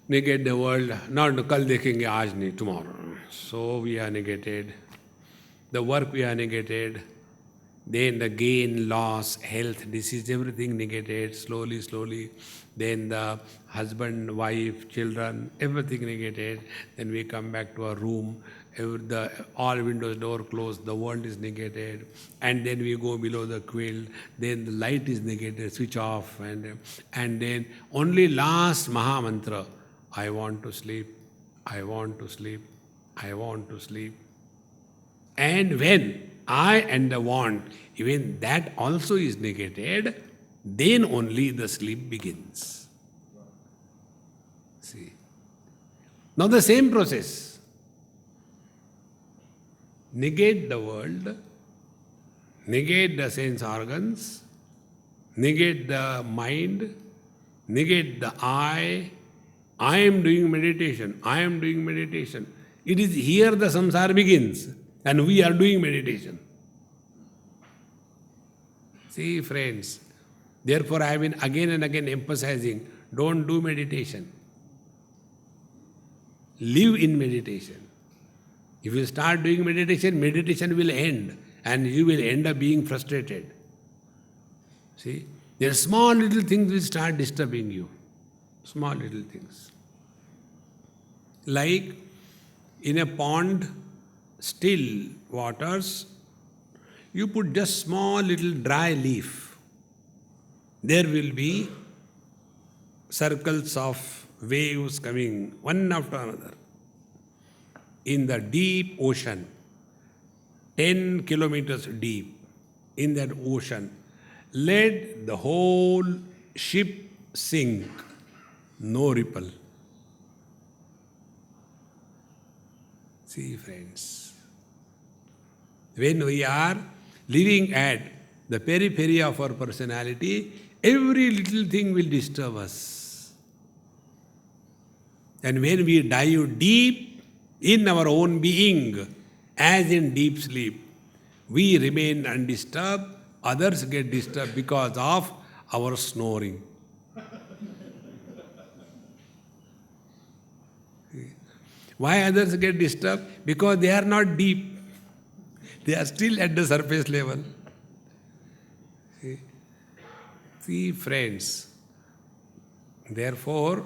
negate the world, not kal dekhenge, aaj nahi, tomorrow. So we are negated. The work we are negated. Then the gain, loss, health, disease, everything negated, slowly, slowly. Then the husband, wife, children, everything negated. Then we come back to our room, all windows, door closed, the world is negated. And then we go below the quilt, then the light is negated, switch off. And then only last Maha Mantra, I want to sleep, I want to sleep, I want to sleep. And when I and the want, even that also is negated, then only the sleep begins. See. Now the same process. Negate the world, negate the sense organs, negate the mind, negate the I am doing meditation, I am doing meditation. It is here the samsara begins. And we are doing meditation. See, friends, therefore I have been again and again emphasizing, don't do meditation. Live in meditation. If you start doing meditation, meditation will end and you will end up being frustrated. See, there are small little things which start disturbing you. Small little things. Like in a pond, still waters, you put just small little dry leaf. There will be circles of waves coming one after another. In the deep ocean, 10 kilometers deep, in that ocean, let the whole ship sink, no ripple. See, friends, when we are living at the periphery of our personality, every little thing will disturb us. And when we dive deep in our own being, as in deep sleep, we remain undisturbed, others get disturbed because of our snoring. Why others get disturbed? Because they are not deep. They are still at the surface level. See, friends, therefore,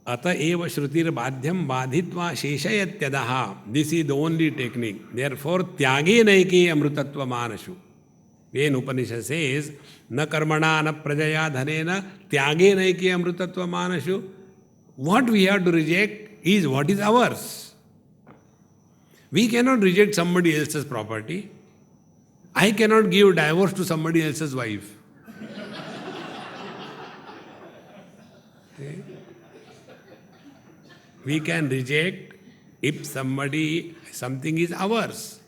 ata eva shrutir badhyam badhitva sheshayatyadaha. This is the only technique. Therefore, tyage naike amrutatva manashu. When Upanishad says, na karmana na prajaya dhanena tyage naike amrutatva manashu, what we have to reject is what is ours. We cannot reject somebody else's property. I cannot give divorce to somebody else's wife. Okay. We can reject if something is ours.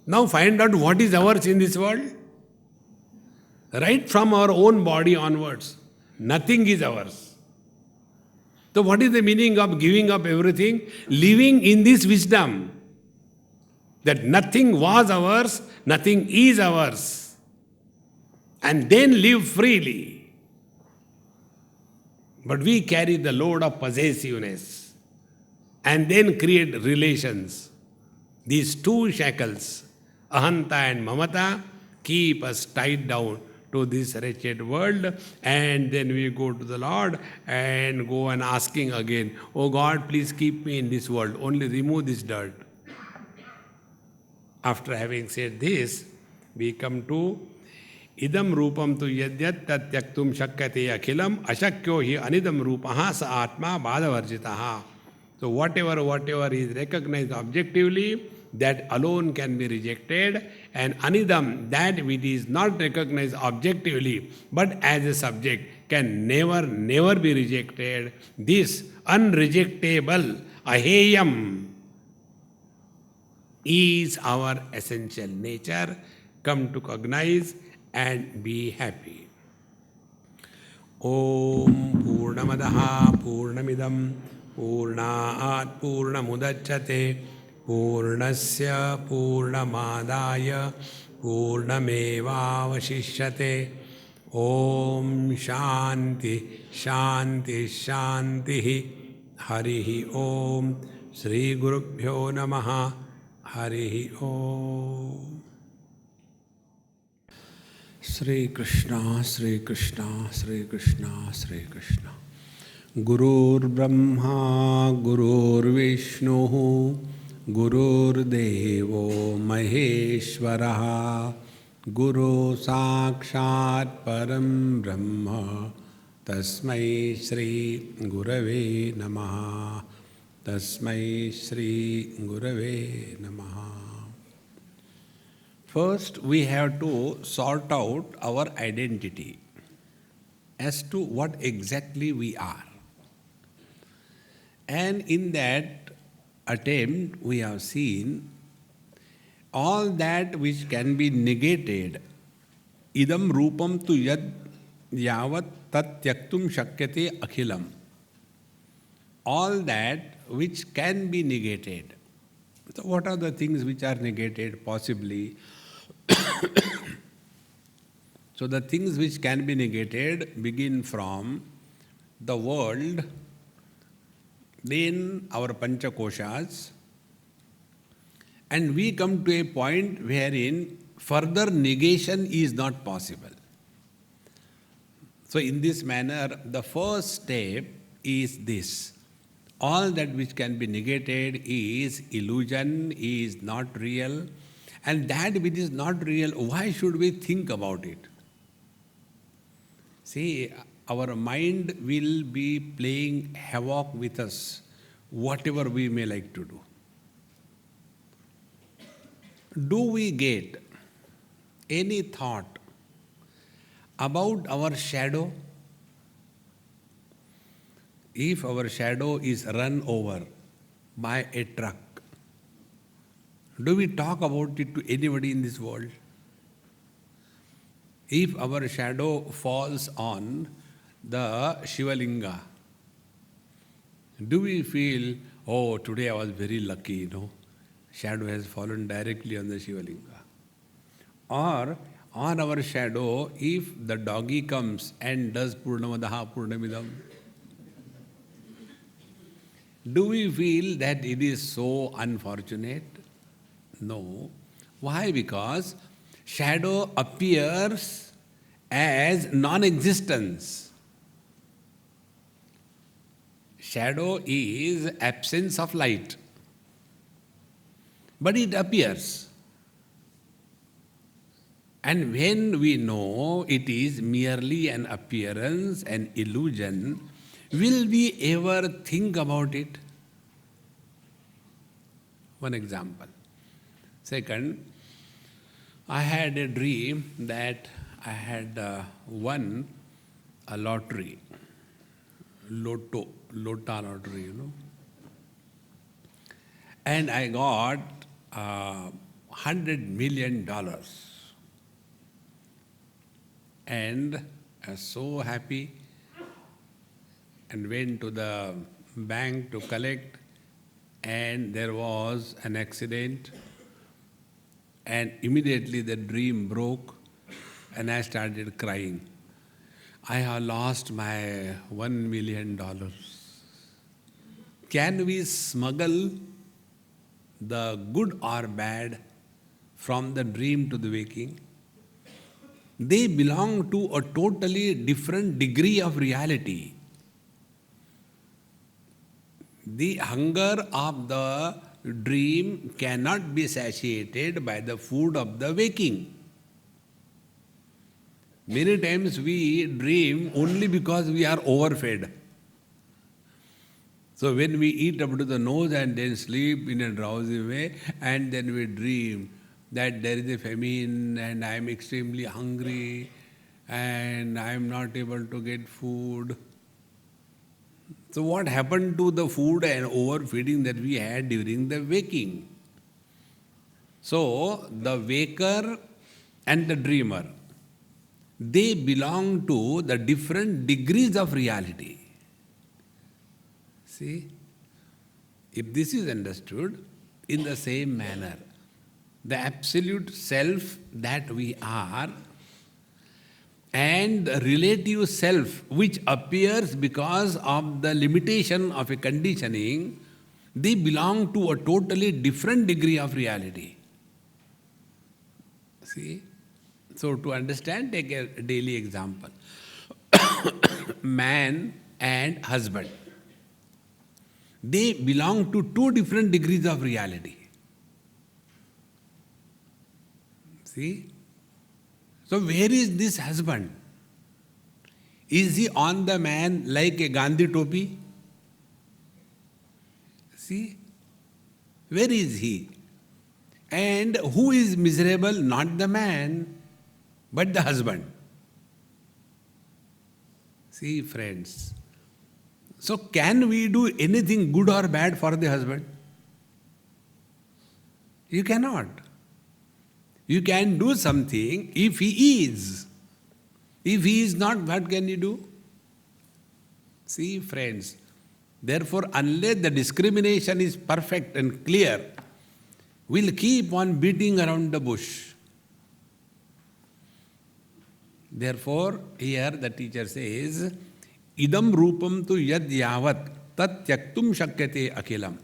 Now find out what is ours in this world. Right from our own body onwards, nothing is ours. So what is the meaning of giving up everything? Living in this wisdom. That nothing was ours, nothing is ours. And then live freely. But we carry the load of possessiveness and then create relations. These two shackles, ahanta and mamata, keep us tied down to this wretched world, and then we go to the Lord and go and asking again, oh God, please keep me in this world, only remove this dirt. After having said this, we come to idam rupam tu yadyat tat tyaktum shakyate akhilam ashakyo hi anidam rupaha sa atma bhadavarjitaha. So whatever is recognized objectively, that alone can be rejected, and anidam, that which is not recognized objectively but as a subject, can never be rejected. This unrejectable aheyam is our essential nature. Come to cognize and be happy. Om Purnamadaha Purnamidam Purnaat Purnamudachyate Purnasya Purnamadaya Purnamevavashishyate Om Shanti Shanti Shanti. Harihi Om. Shri Gurubhyo Namaha. Harihi Om. Shri Krishna, Shri Krishna, Shri Krishna, Shri Krishna. Gurur Brahma, Gurur Vishnu, Gurur Devo Maheshwaraha, Guru Sakshat Param Brahma, Tasmai Shri Gurave Namaha, Tasmai Shri Gurave Namaha. First, we have to sort out our identity as to what exactly we are. And in that attempt, we have seen all that which can be negated. Idam rupam tu yad yavat tat tyaktum shakyate akhilam. All that which can be negated. So what are the things which are negated? Possibly. So the things which can be negated begin from the world, then our Panchakoshas, and we come to a point wherein further negation is not possible. So in this manner, the first step is this. All that which can be negated is illusion, is not real, and that which is not real, why should we think about it? See, our mind will be playing havoc with us, whatever we may like to do. Do we get any thought about our shadow? If our shadow is run over by a truck, do we talk about it to anybody in this world? If our shadow falls on the Shivalinga, do we feel, oh, today I was very lucky, shadow has fallen directly on the Shivalinga? Or on our shadow, if the doggy comes and does Purnamadaha Purnamidam, do we feel that it is so unfortunate? No. Why? Because shadow appears as non-existence. Shadow is absence of light. But it appears. And when we know it is merely an appearance, an illusion, will we ever think about it? One example. Second, I had a dream that I had won a lottery, Lota lottery, And I got $100 million. And I was so happy and went to the bank to collect, and there was an accident, and immediately the dream broke and I started crying. I have lost my $1 million. Can we smuggle the good or bad from the dream to the waking? They belong to a totally different degree of reality. The hunger of the dream cannot be satiated by the food of the waking. Many times we dream only because we are overfed. So when we eat up to the nose and then sleep in a drowsy way, and then we dream that there is a famine and I am extremely hungry and I am not able to get food. So what happened to the food and overfeeding that we had during the waking? So the waker and the dreamer, they belong to the different degrees of reality. See? If this is understood in the same manner, the absolute self that we are and the relative self, which appears because of the limitation of a conditioning, they belong to a totally different degree of reality. See? So to understand, take a daily example. Man and husband. They belong to two different degrees of reality. See? So where is this husband? Is he on the man like a Gandhi topi? See? Where is he? And who is miserable? Not the man, but the husband. See, friends. So can we do anything good or bad for the husband? You cannot. You can do something if he is. If he is not, what can you do? See, friends. Therefore, unless the discrimination is perfect and clear, we'll keep on beating around the bush. Therefore, here the teacher says, idam rupam tu yad yavat tat tyaktum shakyate akhilam.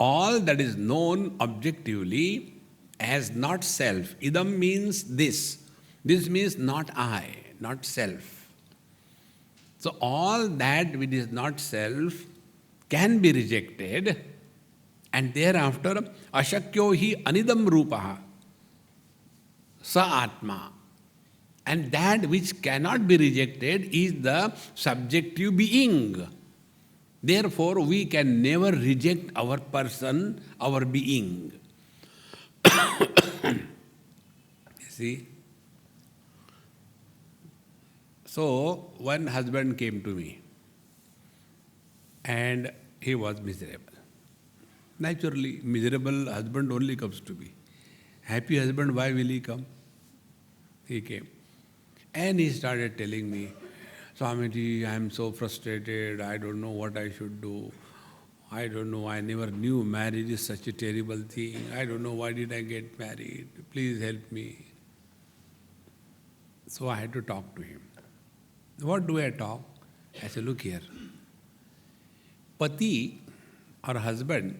All that is known objectively as not self. Idam means this. This means not I, not self. So all that which is not self can be rejected, and thereafter ashakyo hi anidam rupaha sa atma. And that which cannot be rejected is the subjective being. Therefore, we can never reject our person, our being. See? So, one husband came to me and he was miserable. Naturally, miserable husband only comes to me. Happy husband, why will he come? He came. And he started telling me, Swamiji, I am so frustrated, I don't know what I should do. I don't know, I never knew marriage is such a terrible thing. I don't know why did I get married. Please help me. So I had to talk to him. What do I talk? I said, look here. Pati or husband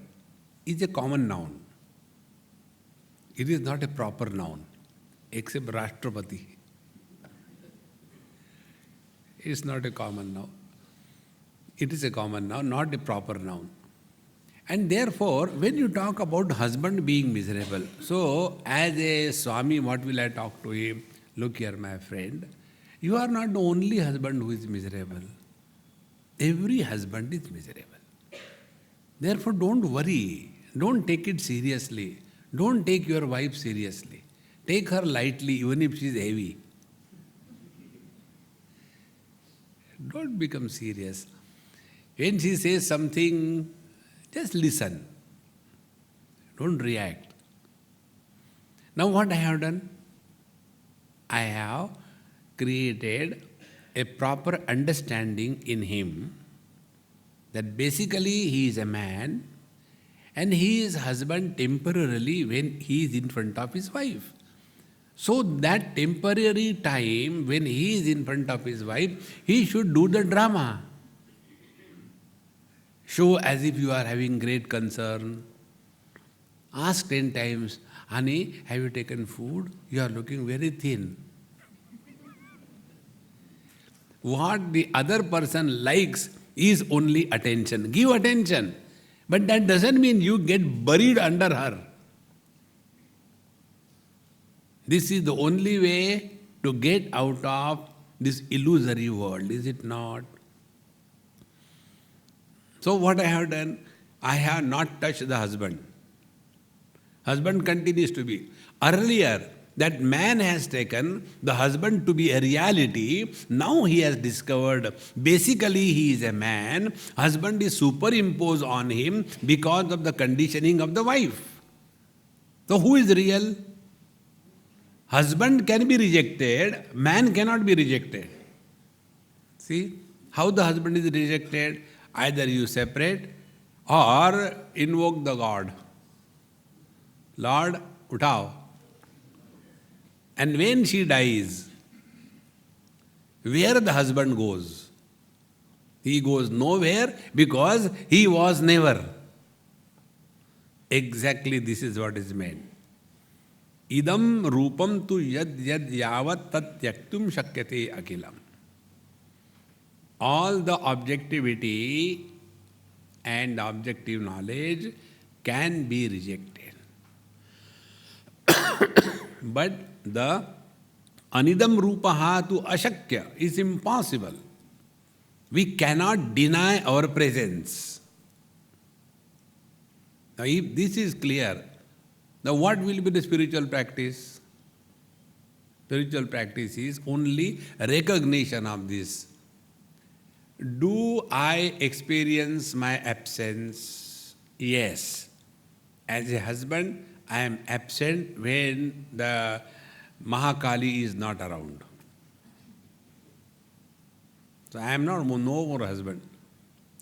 is a common noun. It is not a proper noun, except Rashtrapati. It's not a common noun. It is a common noun, not a proper noun. And therefore, when you talk about husband being miserable, so as a Swami, what will I talk to him? Look here, my friend, you are not the only husband who is miserable. Every husband is miserable. Therefore, don't worry. Don't take it seriously. Don't take your wife seriously. Take her lightly, even if she is heavy. Don't become serious. When she says something, just listen. Don't react. Now what I have done? I have created a proper understanding in him that basically he is a man and he is husband temporarily when he is in front of his wife. So that temporary time when he is in front of his wife, he should do the drama. Show as if you are having great concern. Ask 10 times, honey, have you taken food? You are looking very thin. What the other person likes is only attention. Give attention. But that doesn't mean you get buried under her. This is the only way to get out of this illusory world, is it not? So what I have done? I have not touched the husband. Husband continues to be. Earlier, that man has taken the husband to be a reality. Now he has discovered basically he is a man. Husband is superimposed on him because of the conditioning of the wife. So who is real? Husband can be rejected, man cannot be rejected. See how the husband is rejected? Either you separate or invoke the God. Lord, utao. And when she dies, where the husband goes. He goes nowhere because he was never. Exactly this is what is meant. Idam rupam tu yad yad yavat tat tyaktum shakyate akilam. All the objectivity and objective knowledge can be rejected. But the anidam rupaha tu ashakya is impossible. We cannot deny our presence. Now, if this is clear, now what will be the spiritual practice? Spiritual practice is only recognition of this. Do I experience my absence? Yes. As a husband, I am absent when the Mahakali is not around. So I am no more husband.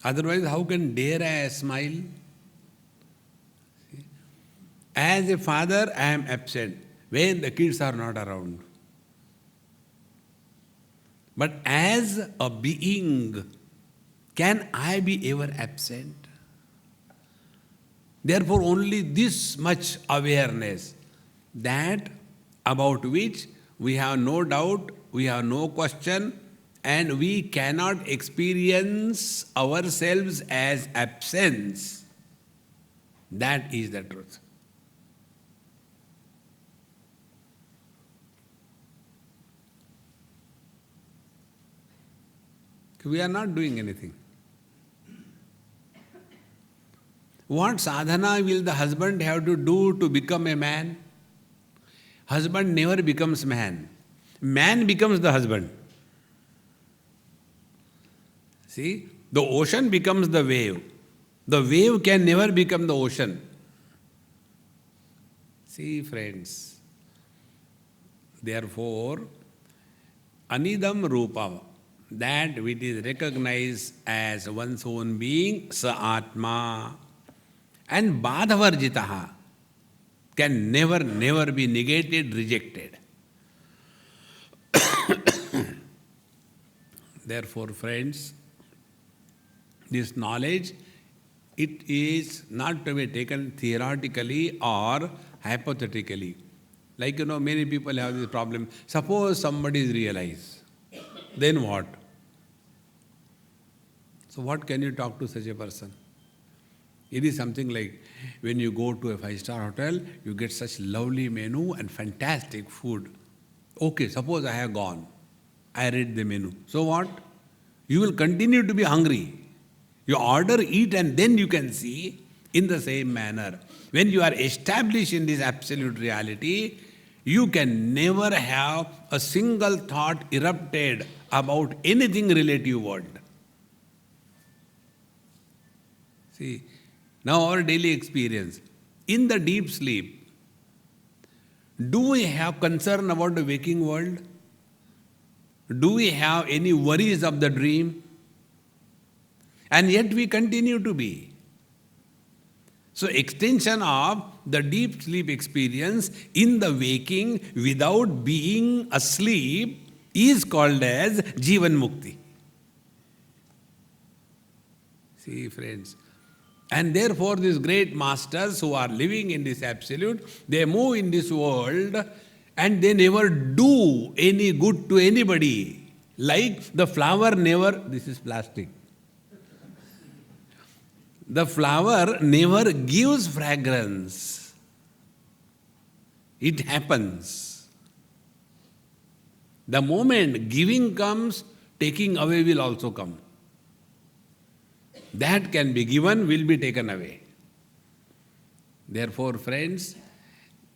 Otherwise, how can dare I smile? As a father, I am absent when the kids are not around. But as a being, can I be ever absent? Therefore, only this much awareness, that about which we have no doubt, we have no question, and we cannot experience ourselves as absence. That is the truth. We are not doing anything. What sadhana will the husband have to do to become a man? Husband never becomes man. Man becomes the husband. See, the ocean becomes the wave. The wave can never become the ocean. See, friends. Therefore, anidam rupa, that which is recognized as one's own being, sa atma, and badhavarjitaha, can never be negated, rejected. Therefore, friends, this knowledge, it is not to be taken theoretically or hypothetically. Like, many people have this problem. Suppose somebody is realized, then what? So what can you talk to such a person? It is something like when you go to a 5-star hotel, you get such lovely menu and fantastic food. Okay, suppose I have gone. I read the menu. So what? You will continue to be hungry. You order, eat, and then you can see in the same manner. When you are established in this absolute reality, you can never have a single thought erupted about anything relative world. See, now our daily experience. In the deep sleep, do we have concern about the waking world? Do we have any worries of the dream? And yet we continue to be. So extension of the deep sleep experience in the waking without being asleep is called as Jivan Mukti. See, friends. And therefore these great masters who are living in this absolute, they move in this world and they never do any good to anybody. Like the flower never, this is plastic. The flower never gives fragrance. It happens. The moment giving comes, taking away will also come. That can be given, will be taken away. Therefore, friends,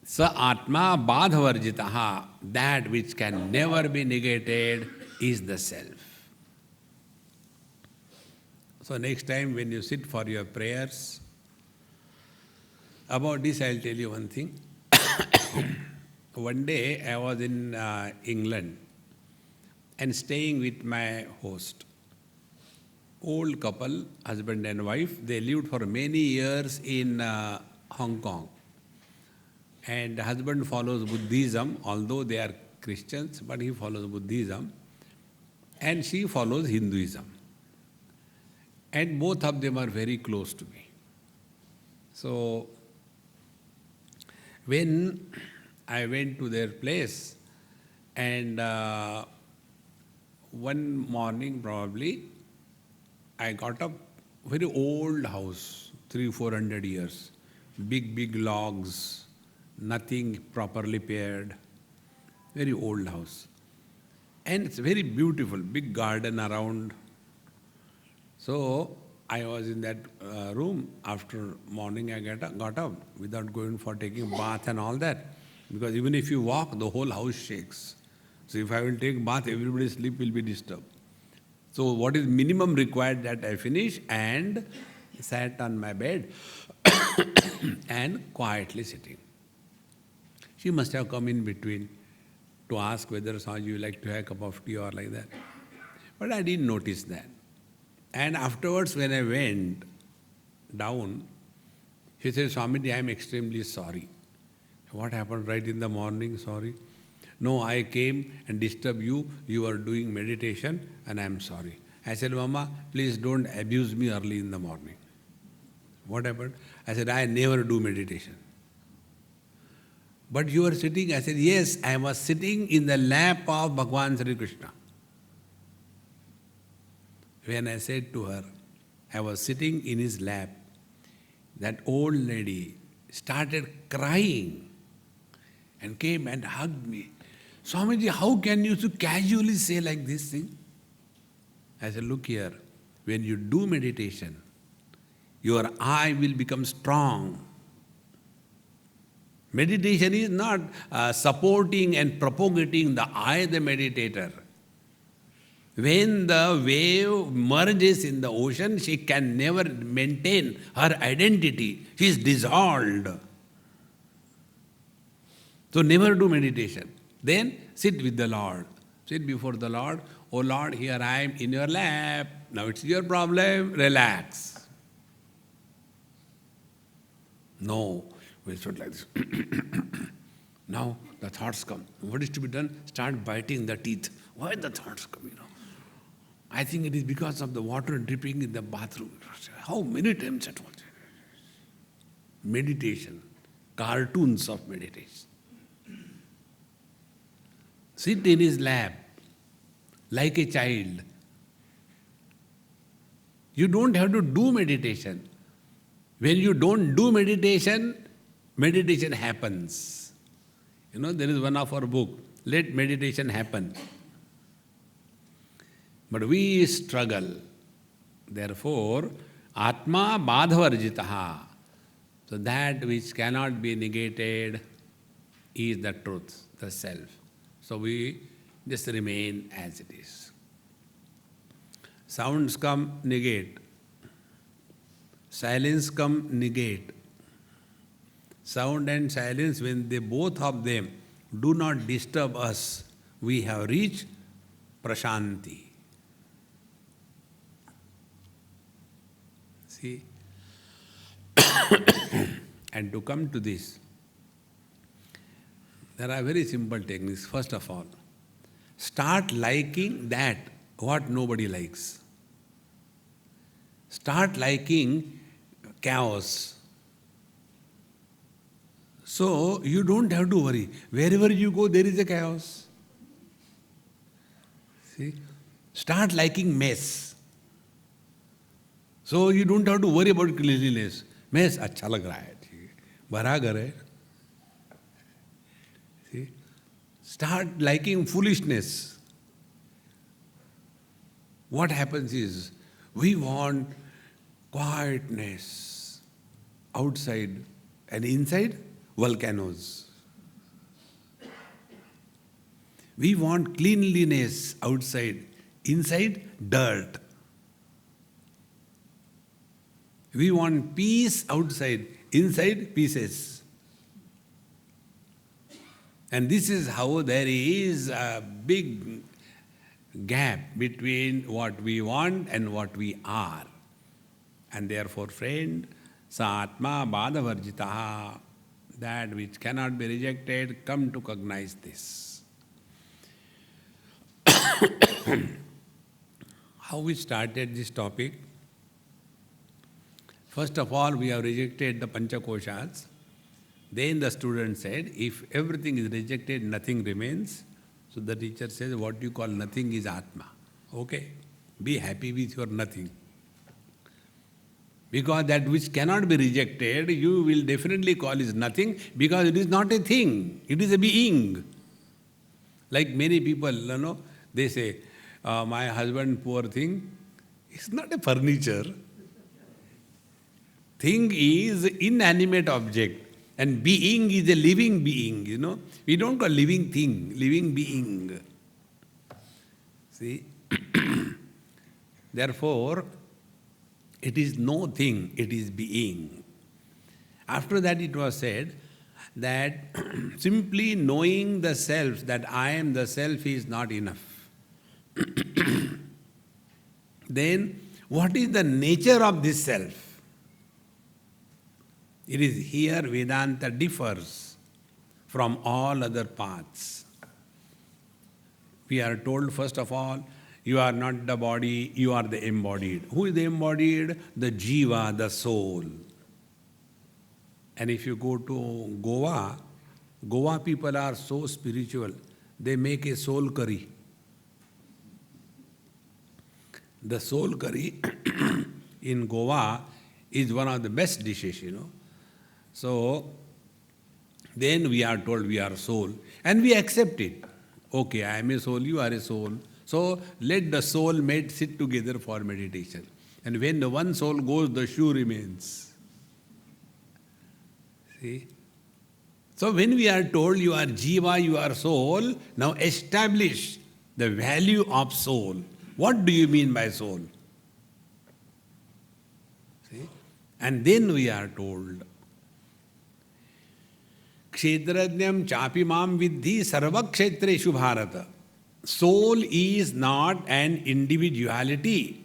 sa atma badhavarjitaha, that which can never be negated is the self. So next time when you sit for your prayers, about this I'll tell you one thing. One day I was in England and staying with my host. Old couple, husband and wife, they lived for many years in Hong Kong. And the husband follows Buddhism, although they are Christians, but he follows Buddhism. and she follows Hinduism. And both of them are very close to me. So, when I went to their place, and one morning probably, I got up, very old house, 300-400 years, big logs, nothing properly paired, very old house. And it's very beautiful, big garden around. So I was in that room. After morning I got up without going for taking bath and all that. Because even if you walk, the whole house shakes. So if I will take bath, everybody's sleep will be disturbed. So what is minimum required, that I finish and sat on my bed and quietly sitting. She must have come in between to ask whether Swami you like to have a cup of tea or like that. But I didn't notice that. And afterwards when I went down, she said, Swamiji, I am extremely sorry. What happened right in the morning, sorry? No, I came and disturbed you. You were doing meditation and I am sorry. I said, Mama, please don't abuse me early in the morning. What happened? I said, I never do meditation. But you were sitting, I said, yes, I was sitting in the lap of Bhagavan Sri Krishna. When I said to her, I was sitting in his lap, that old lady started crying and came and hugged me. Swamiji, how can you so casually say like this thing? I said, look here, when you do meditation, your eye will become strong. Meditation is not supporting and propagating the eye, the meditator. When the wave merges in the ocean, she can never maintain her identity. She is dissolved. So never do meditation. Then sit with the Lord. Sit before the Lord. Oh Lord, here I am in your lap. Now it's your problem. Relax. No, we should like this. Now the thoughts come. What is to be done? Start biting the teeth. Why the thoughts come, I think it is because of the water dripping in the bathroom. How many times it was? Meditation. Cartoons of meditation. Sit in his lap like a child. You don't have to do meditation. When you don't do meditation, meditation happens. There is one of our book, Let Meditation Happen. But we struggle. Therefore, Atma Badhavarjitaha. So that which cannot be negated is the truth, the self. So we just remain as it is. Sounds come, negate. Silence come, negate. Sound and silence, when they both of them do not disturb us, we have reached Prashanthi. See? And to come to this, there are very simple techniques. First of all, start liking that what nobody likes. Start liking chaos. So you don't have to worry. Wherever you go, there is a chaos. See? Start liking mess. So you don't have to worry about cleanliness. Mess, अच्छा लग रहा है, भरा घर है. See? Start liking foolishness. What happens is, we want quietness outside and inside, volcanoes. We want cleanliness outside, inside, dirt. We want peace outside, inside, pieces. And this is how there is a big gap between what we want and what we are. And therefore, friend, sa atma badhavarjitaha, that which cannot be rejected, come to cognize this. how we started this topic. First of all, we have rejected the Panchakoshas. Then the student said, if everything is rejected, nothing remains. So the teacher says, what you call nothing is Atma. Okay, be happy with your nothing. Because that which cannot be rejected, you will definitely call is nothing, because it is not a thing, it is a being. Like many people, they say, my husband, poor thing, it's not a furniture. Thing is inanimate object. And being is a living being, We don't call living thing, living being. See? Therefore, it is no thing, it is being. After that it was said that simply knowing the self, that I am the self, is not enough. Then, what is the nature of this self? It is here Vedanta differs from all other paths. We are told, first of all, you are not the body, you are the embodied. Who is the embodied? The jiva, the soul. And if you go to Goa people are so spiritual, they make a soul curry. The soul curry in Goa is one of the best dishes, So, then we are told we are soul, and we accept it. Okay, I am a soul, you are a soul. So, let the soul mate sit together for meditation. And when the one soul goes, the shoe remains. See? So, when we are told you are jiva, you are soul, now establish the value of soul. What do you mean by soul? See? And then we are told, Kshetrajnam chapi mam vidhi sarva kshetreshu bharata. Soul is not an individuality.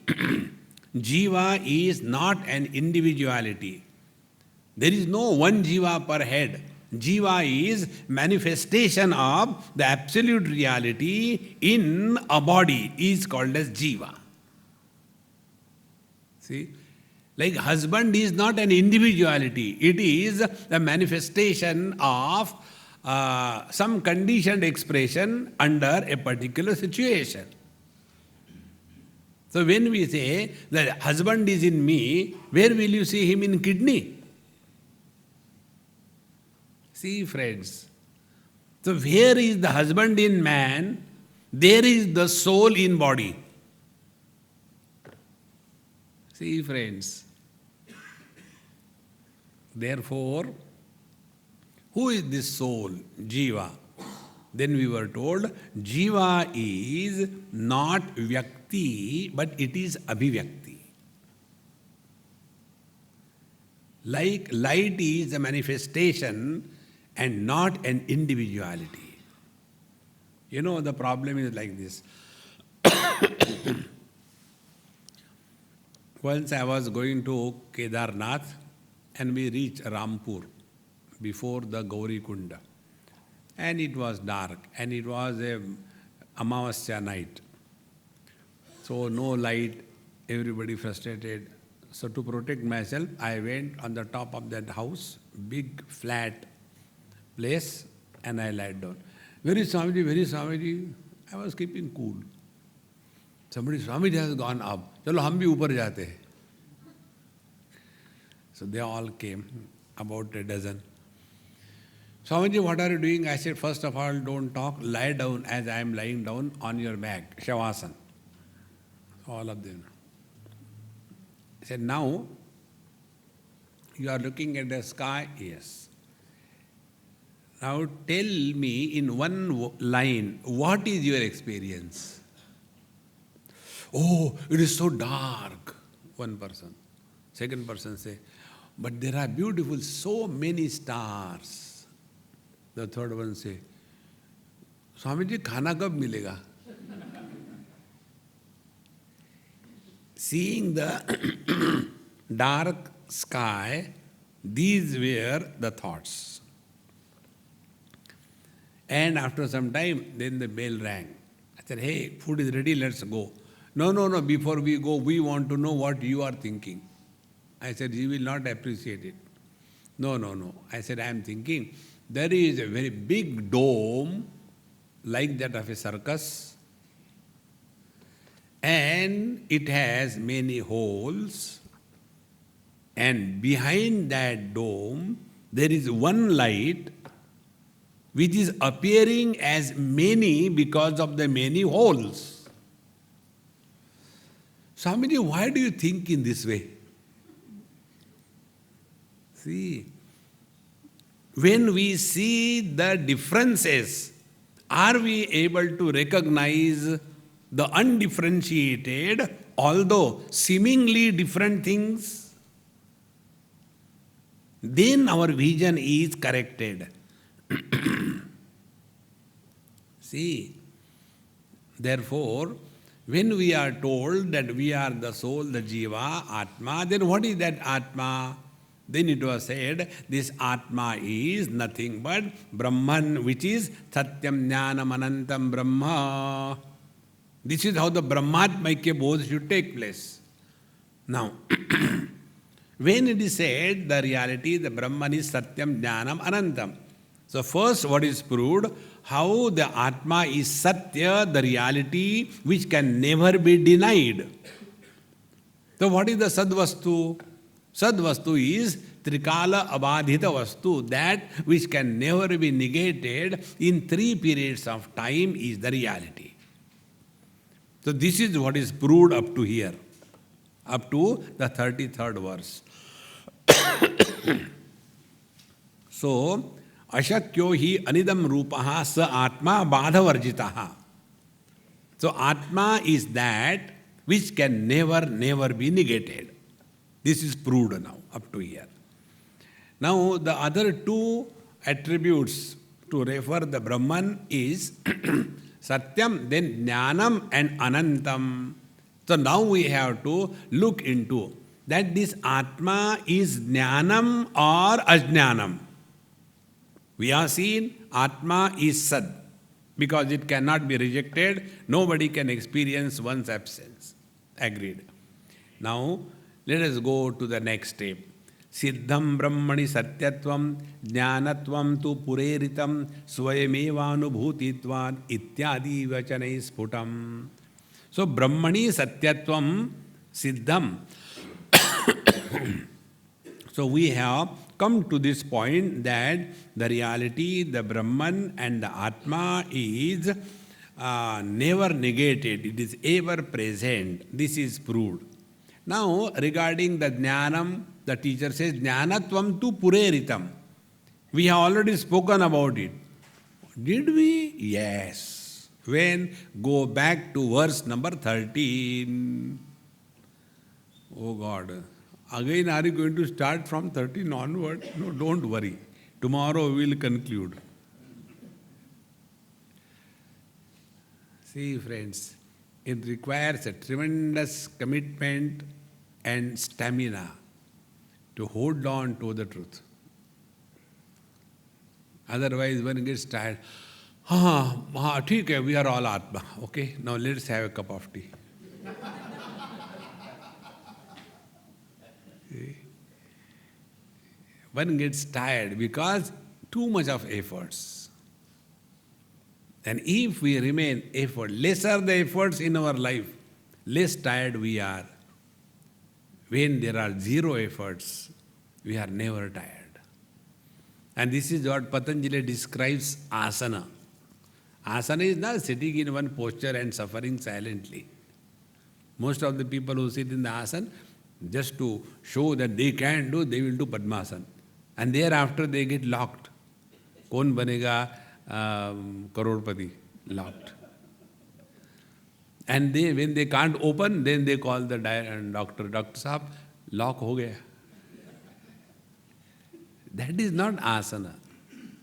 Jiva is not an individuality. There is no one jiva per head. Jiva is manifestation of the absolute reality in a body, is called as jiva. See? Like husband is not an individuality. It is the manifestation of some conditioned expression under a particular situation. So when we say that husband is in me, where will you see him in kidney? See, friends. So where is the husband in man? There is the soul in body. See, friends. Therefore, who is this soul? Jiva. Then we were told, Jiva is not Vyakti, but it is Abhivyakti. Like light is a manifestation and not an individuality. The problem is like this. Once I was going to Kedarnath, and we reached Rampur before the Gauri Kunda. And it was dark, and it was a Amavasya night. So no light, everybody frustrated. So to protect myself, I went on the top of that house, big flat place, and I lied down. Very Swamiji, I was keeping cool. Somebody, Swamiji has gone up. Chalo, hum bhi upar jate hain. So they all came, about a dozen. Swamiji, what are you doing? I said, first of all, don't talk, lie down as I am lying down on your back, Shavasana. All of them. I said, now, you are looking at the sky? Yes. Now tell me in one line, what is your experience? Oh, it is so dark. One person. Second person say, but there are beautiful, so many stars. The third one say, Swamiji, khana kab milega? Seeing the dark sky, these were the thoughts. And after some time, then the bell rang. I said, hey, food is ready, let's go. No, no, no, before we go, we want to know what you are thinking. I said, you will not appreciate it. No, no, no. I said, I am thinking, there is a very big dome, like that of a circus, and it has many holes, and behind that dome, there is one light which is appearing as many because of the many holes. Swamiji, why do you think in this way? See, when we see the differences, are we able to recognize the undifferentiated, although seemingly different things? Then our vision is corrected. See, therefore, when we are told that we are the soul, the jiva, atma, then what is that atma? Then it was said, this atma is nothing but Brahman, which is Satyam Jnanam Anantam Brahma. This is how the Brahmatmaikya Bodh should take place. Now, when it is said, the reality, the Brahman is Satyam Jnanam Anantam. So first what is proved, how the Atma is Satya, the reality which can never be denied. So what is the Sadvastu? Sadvastu is Trikala Abadhita Vastu, that which can never be negated in 3 periods of time is the reality. So this is what is proved up to here, up to the 33rd verse. So, Ashakyo hi anidam rupaha sa atma badhavarjitaha. So Atma is that which can never be negated. This is proved now, up to here. Now the other 2 attributes to refer the Brahman is Satyam, then Jnanam and Anantam. So now we have to look into that this Atma is Jnanam or Ajnanam. We have seen Atma is Sad, because it cannot be rejected. Nobody can experience one's absence. Agreed. Now, let us go to the next step. Siddham Brahmani Satyatvam Jnanatvam tu Pureritam Swayamevanubhutitvan Ityadi Vachanai Sputam. So, Brahmani Satyatvam Siddham. So, we have come to this point that the reality, the Brahman and the Atma is never negated. It is ever present. This is proved. Now, regarding the Jnanam, the teacher says, Jnanatvam tu Pureritam. We have already spoken about it. Did we? Yes. When? Go back to verse number 13. Oh God. Again, are you going to start from 13 onward? No, don't worry. Tomorrow we will conclude. See, friends, it requires a tremendous commitment and stamina to hold on to the truth. Otherwise, one gets tired. Okay, we are all Atma. Okay, now let's have a cup of tea. One gets tired because too much of efforts. And if we remain lesser the efforts in our life, less tired we are. When there are 0 efforts, we are never tired. And this is what Patanjali describes asana. Asana is not sitting in one posture and suffering silently. Most of the people who sit in the asana, just to show that they can do, they will do Padmasana. And thereafter they get locked. Kaun banega crorepati? Locked. And when they can't open, then they call the doctor. Doctor Sahab, lock ho gaya. That is not asana.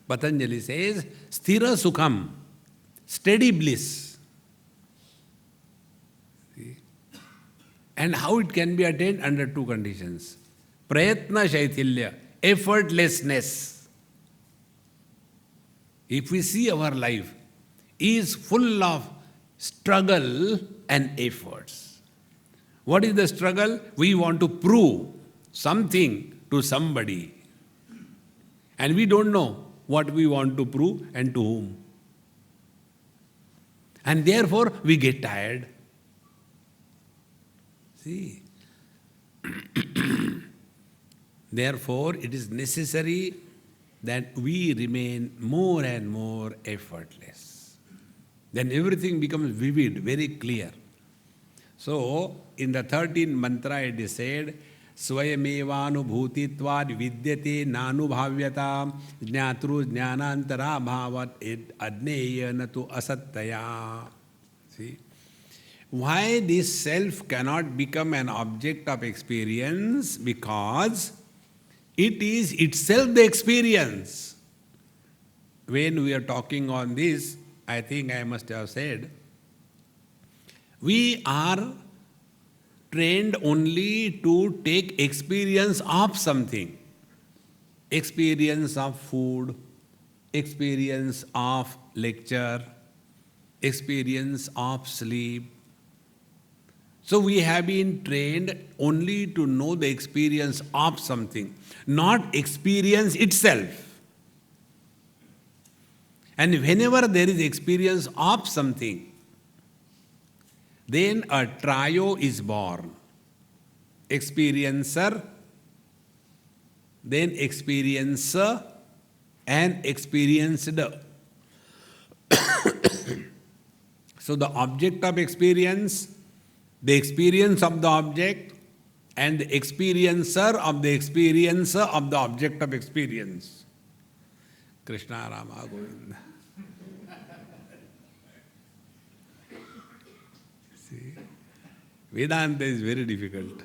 Patanjali says, sthira sukham, steady bliss. See? And how it can be attained? Under 2 conditions. Prayatna shaithilya, effortlessness. If we see our life is full of struggle, and efforts. What is the struggle? We want to prove something to somebody. And we don't know what we want to prove and to whom. And therefore we get tired. See? Therefore it is necessary that we remain more and more effortless. Then everything becomes vivid, very clear. So, in the 13th mantra it is said, Swayamevanubhutitvad vidyate nanubhavyata jnatru jnanantara bhavat ed adneyana tu asattaya. See? Why this self cannot become an object of experience? Because it is itself the experience. When we are talking on this, I think I must have said, we are trained only to take experience of something. Experience of food, experience of lecture, experience of sleep. So we have been trained only to know the experience of something, not experience itself. And whenever there is experience of something, then a trio is born. Experiencer, then experiencer, and experienced. So the object of experience, the experience of the object, and the experiencer of the experiencer of the object of experience. Krishna Rama Govinda. See, Vedanta is very difficult.